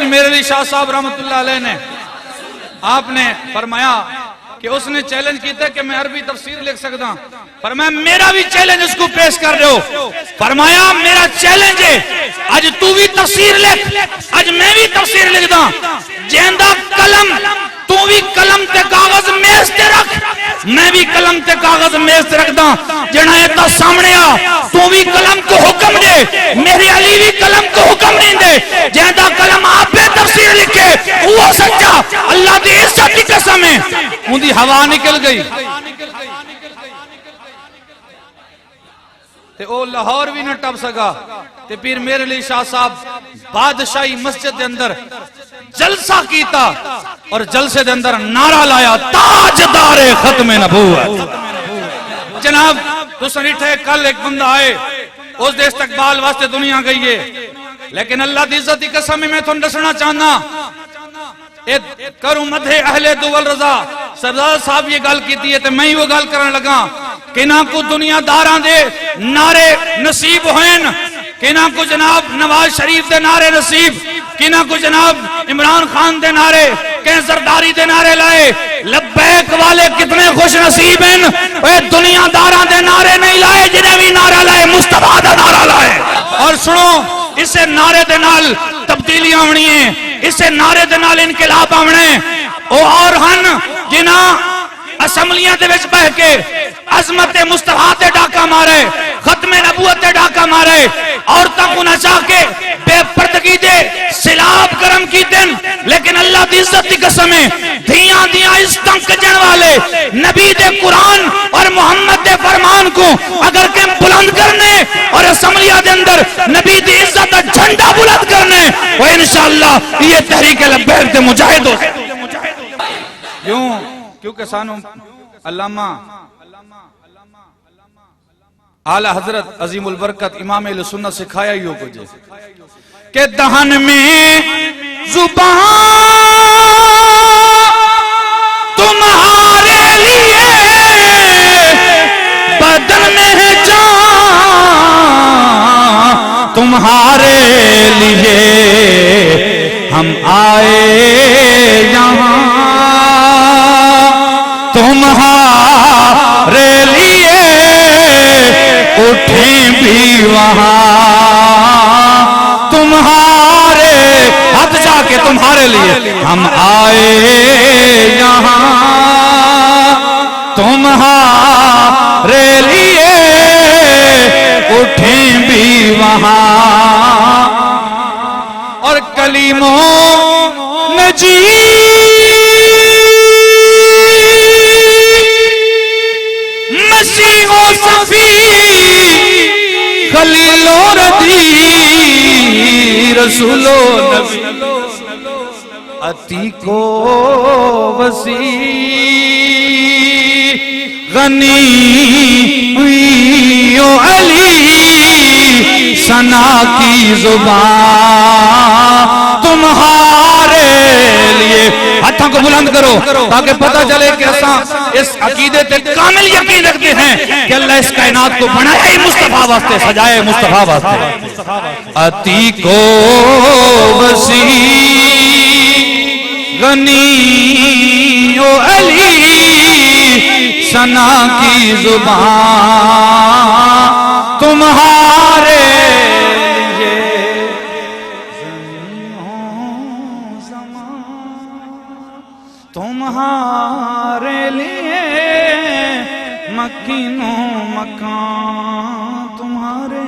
میرے علی شاہ صاحب رحمت اللہ علیہ نے آپ نے فرمایا کہ اس نے چیلنج کیتا ہے کہ میں عربی تفسیر لکھ سکتا ہوں. فرمایا میرا بھی چیلنج اس کو پیش کر رہے ہو. فرمایا میرا چیلنج ہے آج تو بھی تفسیر لکھ, آج میں بھی تفسیر لکھ دا. جیندہ قلم تو بھی قلم تے کاغذ میز تے رکھ, میں بھی قلم تے کاغذ میز تے رکھ دا. جنہ ایتا سامنے آ تو بھی قلم کو حکم دے, میرے علی بھی قلم کو حکم نہیں دے. جیندہ قلم آپ پہ تفسیر لکھے وہ سچا, اللہ دی عزت کی قسم ہے. ان دی ہوا نکل گئی تے او لاہور بھی نہ ٹپ سکا. تے پھر میرے علی شاہ صاحب بادشاہی مسجد دے اندر جلسہ کیتا اور جلسے دے اندر نعرہ لایا تاجدار ختم نبوت. جناب تو سنیٹھے کل ایک بندہ آئے اس دے استقبال واسطے دنیا گئی ہے, لیکن اللہ دی عزت کی قسم میں تھوڑا دسنا چاہنا کروں مدح اہل دول رضا. سردار صاحب یہ گل کیتی ہے تے میں ہی وہ گل کرنے لگا کہ نہ کو دنیا داراں دے نعرے نصیب ہوئن, کہ نہ کو جناب نواز شریف دے نعرے نصیب, کہ نہ کو جناب عمران خان دے نعرے, کہ زرداری دے نعرے لائے. لبیک والے کتنے خوش نصیب ہیں, اے دنیا داراں دے نعرے نہیں لائے, جنہیں بھی نعرہ لائے مصطفیٰ دا نعرہ لائے. اور سنو اسے نعرے دے نال تبدیلیاں آونی ہیں, اسے نعرے دے نال انقلاب آونے. او اور ہن جنہ اسمبلیاں دے وچ بہ کے عظمت مصطفیٰ تے ڈاکہ مارے, ختم نبوت تے ڈاکہ مارے, عورتوں کو نچا کے بے پردگی دے سلاب گرم کی دن. لیکن اللہ دی عزت کی قسم ہے دھیاں دیاں اس تنک جن والے نبی دے قرآن اور محمد دے فرمان کو اگر کہ بلند کرنے اور اسمبلیہ دے اندر نبی دی عزت دا جھنڈا بلند کرنے, وہ انشاءاللہ یہ تحریک لبیک دے مجاہد ہو. کیونکہ سانو علامہ اعلی حضرت عظیم البرکت امام اہل سنت سکھایا ہی ہو کچھ کہ دہن میں زبان تمہارے لیے بدن میں جان تمہارے لیے ہم آئے یہاں تمہارے لیے اٹھیں بھی وہاں تمہارے ہاتھ جا کے تمہارے لیے ہم آئے یہاں تمہارے لیے اٹھیں بھی وہاں. اور کلیموں نجی مسیح و صفی خلیل و ردی رسول و نبی عتیق و وسیع غنی و علی ثنا کی زبان تمہارے لیے. ہاتھوں کو بلند کرو تاکہ پتہ چلے کہ اس عقیدے تے کامل یقین رکھتے ہیں کہ اللہ اس کائنات کو بنایا ہی مصطفیٰ واسطے, سجائے مصطفیٰ واسطے. عتیق و وسیع غنی و علی ثنا کی زبان تمہارے تمہارے لیے مکین و مکان تمہارے